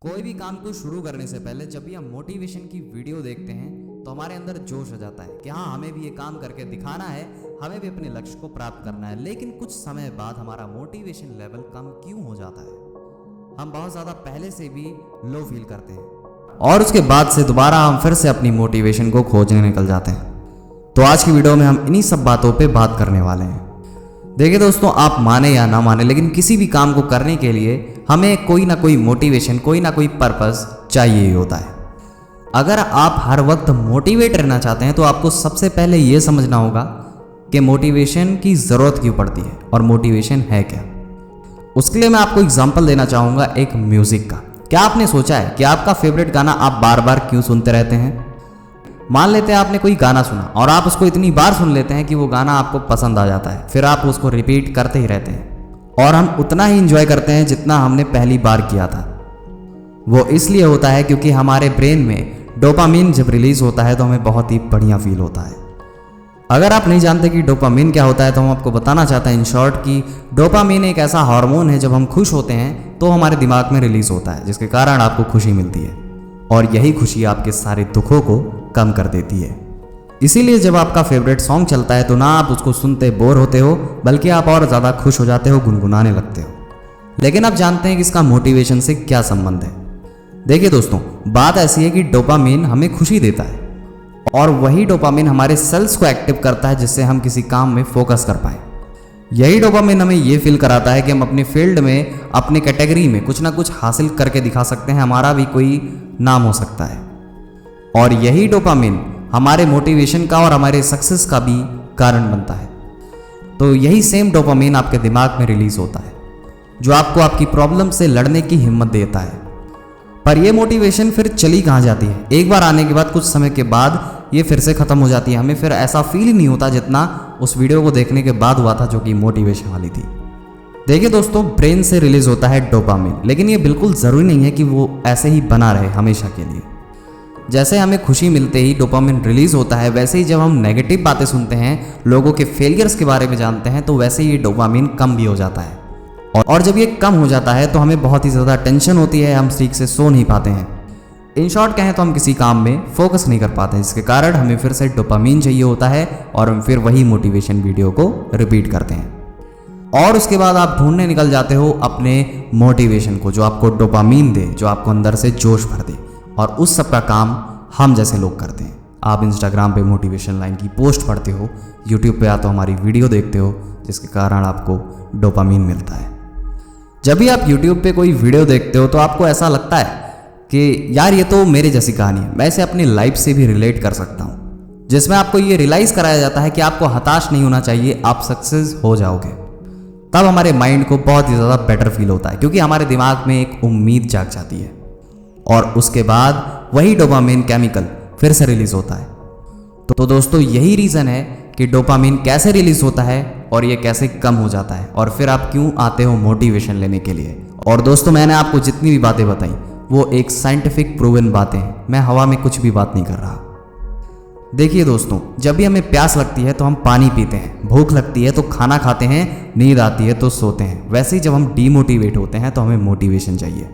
कोई भी काम को शुरू करने से पहले जब भी हम मोटिवेशन की वीडियो देखते हैं तो हमारे अंदर जोश आ जाता है कि हाँ, हमें भी ये काम करके दिखाना है, हमें भी अपने लक्ष्य को प्राप्त करना है। लेकिन कुछ समय बाद हमारा मोटिवेशन लेवल कम क्यों हो जाता है? हम बहुत ज़्यादा पहले से भी लो फील करते हैं और उसके बाद से दोबारा हम फिर से अपनी मोटिवेशन को खोजने निकल जाते हैं। तो आज की वीडियो में हम इन्हीं सब बातों पर बात करने वाले हैं। देखिए दोस्तों, आप माने या ना माने, लेकिन किसी भी काम को करने के लिए हमें कोई ना कोई मोटिवेशन, कोई ना कोई पर्पस चाहिए ही होता है। अगर आप हर वक्त मोटिवेट रहना चाहते हैं तो आपको सबसे पहले ये समझना होगा कि मोटिवेशन की ज़रूरत क्यों पड़ती है और मोटिवेशन है क्या। उसके लिए मैं आपको एग्जांपल देना चाहूँगा एक म्यूज़िक का। क्या आपने सोचा है कि आपका फेवरेट गाना आप बार बार क्यों सुनते रहते हैं? मान लेते हैं आपने कोई गाना सुना और आप उसको इतनी बार सुन लेते हैं कि वो गाना आपको पसंद आ जाता है, फिर आप उसको रिपीट करते ही रहते हैं और हम उतना ही इंजॉय करते हैं जितना हमने पहली बार किया था। वो इसलिए होता है क्योंकि हमारे ब्रेन में डोपामिन जब रिलीज होता है तो हमें बहुत ही बढ़िया फील होता है। अगर आप नहीं जानते कि डोपामिन क्या होता है तो हम आपको बताना चाहते हैं इन शॉर्ट कि डोपामिन एक ऐसा हार्मोन है, जब हम खुश होते हैं तो हमारे दिमाग में रिलीज होता है, जिसके कारण आपको खुशी मिलती है और यही खुशी आपके सारे दुखों को कम कर देती है। इसीलिए जब आपका फेवरेट सॉन्ग चलता है तो ना आप उसको सुनते बोर होते हो, बल्कि आप और ज़्यादा खुश हो जाते हो, गुनगुनाने लगते हो। लेकिन आप जानते हैं कि इसका मोटिवेशन से क्या संबंध है? देखिए दोस्तों, बात ऐसी है कि डोपामिन हमें खुशी देता है और वही डोपामिन हमारे सेल्स को एक्टिव करता है, जिससे हम किसी काम में फोकस कर पाए। यही डोपामिन हमें ये फील कराता है कि हम अपने फील्ड में, अपने कैटेगरी में कुछ ना कुछ हासिल करके दिखा सकते हैं, हमारा भी कोई नाम हो सकता है। और यही डोपामिन हमारे मोटिवेशन का और हमारे सक्सेस का भी कारण बनता है। तो यही सेम डोपामिन आपके दिमाग में रिलीज होता है, जो आपको आपकी प्रॉब्लम से लड़ने की हिम्मत देता है। पर यह मोटिवेशन फिर चली कहाँ जाती है? एक बार आने के बाद कुछ समय के बाद ये फिर से ख़त्म हो जाती है। हमें फिर ऐसा फील ही नहीं होता जितना उस वीडियो को देखने के बाद हुआ था, जो कि मोटिवेशन वाली थी। देखिए दोस्तों, ब्रेन से रिलीज होता है डोपामिन, लेकिन ये बिल्कुल ज़रूरी नहीं है कि वो ऐसे ही बना रहे हमेशा के लिए। जैसे हमें खुशी मिलते ही डोपामिन रिलीज होता है, वैसे ही जब हम नेगेटिव बातें सुनते हैं, लोगों के फेलियर्स के बारे में जानते हैं, तो वैसे ही ये डोपामिन कम भी हो जाता है। और जब ये कम हो जाता है तो हमें बहुत ही ज़्यादा टेंशन होती है, हम ठीक से सो नहीं पाते हैं। इन शॉर्ट कहें तो हम किसी काम में फोकस नहीं कर पाते, जिसके कारण हमें फिर से डोपामिन चाहिए होता है और हम फिर वही मोटिवेशन वीडियो को रिपीट करते हैं। और उसके बाद आप ढूंढने निकल जाते हो अपने मोटिवेशन को, जो आपको डोपामिन दे, जो आपको अंदर से जोश भर दे। और उस सब का काम हम जैसे लोग करते हैं। आप इंस्टाग्राम पे मोटिवेशन लाइन की पोस्ट पढ़ते हो, यूट्यूब पे या तो हमारी वीडियो देखते हो, जिसके कारण आपको डोपामिन मिलता है। जब भी आप यूट्यूब पे कोई वीडियो देखते हो तो आपको ऐसा लगता है कि यार ये तो मेरे जैसी कहानी है, मैं इसे अपनी लाइफ से भी रिलेट कर सकता हूँ, जिसमें आपको ये रियलाइज़ कराया जाता है कि आपको हताश नहीं होना चाहिए, आप सक्सेस हो जाओगे। तब हमारे माइंड को बहुत ही ज़्यादा बेटर फील होता है, क्योंकि हमारे दिमाग में एक उम्मीद जाग जाती है और उसके बाद वही डोपामिन केमिकल फिर से रिलीज होता है। तो दोस्तों, यही रीज़न है कि डोपामिन कैसे रिलीज होता है और ये कैसे कम हो जाता है, और फिर आप क्यों आते हो मोटिवेशन लेने के लिए। और दोस्तों, मैंने आपको जितनी भी बातें बताई वो एक साइंटिफिक प्रूवन बातें हैं, मैं हवा में कुछ भी बात नहीं कर रहा। देखिए दोस्तों, जब भी हमें प्यास लगती है तो हम पानी पीते हैं, भूख लगती है तो खाना खाते हैं, नींद आती है तो सोते हैं। वैसे ही जब हम डीमोटिवेट होते हैं तो हमें मोटिवेशन चाहिए।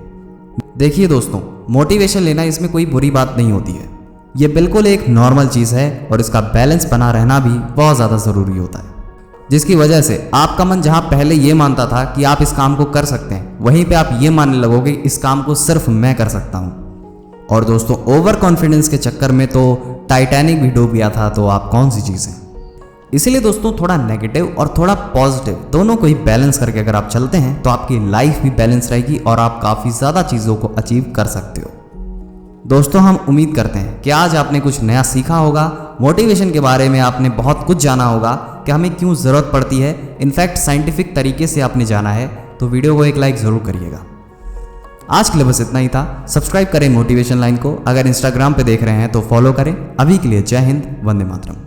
देखिए दोस्तों, मोटिवेशन लेना, इसमें कोई बुरी बात नहीं होती है, ये बिल्कुल एक नॉर्मल चीज़ है और इसका बैलेंस बना रहना भी बहुत ज़्यादा ज़रूरी होता है। जिसकी वजह से आपका मन जहाँ पहले ये मानता था कि आप इस काम को कर सकते हैं, वहीं पे आप ये मानने लगोगे इस काम को सिर्फ मैं कर सकता हूँ। और दोस्तों, ओवर कॉन्फिडेंस के चक्कर में तो टाइटैनिक भी डूब गया था, तो आप कौन सी चीज़ है। इसीलिए दोस्तों, थोड़ा नेगेटिव और थोड़ा पॉजिटिव दोनों को ही बैलेंस करके अगर आप चलते हैं तो आपकी लाइफ भी बैलेंस रहेगी और आप काफ़ी ज़्यादा चीज़ों को अचीव कर सकते हो। दोस्तों, हम उम्मीद करते हैं कि आज आपने कुछ नया सीखा होगा, मोटिवेशन के बारे में आपने बहुत कुछ जाना होगा कि हमें क्यों ज़रूरत पड़ती है। इनफैक्ट साइंटिफिक तरीके से आपने जाना है, तो वीडियो को एक लाइक ज़रूर करिएगा। आज के लिए बस इतना ही था। सब्सक्राइब करें मोटिवेशन लाइन को, अगर इंस्टाग्राम पे देख रहे हैं तो फॉलो करें। अभी के लिए जय हिंद, वंदे मातरम।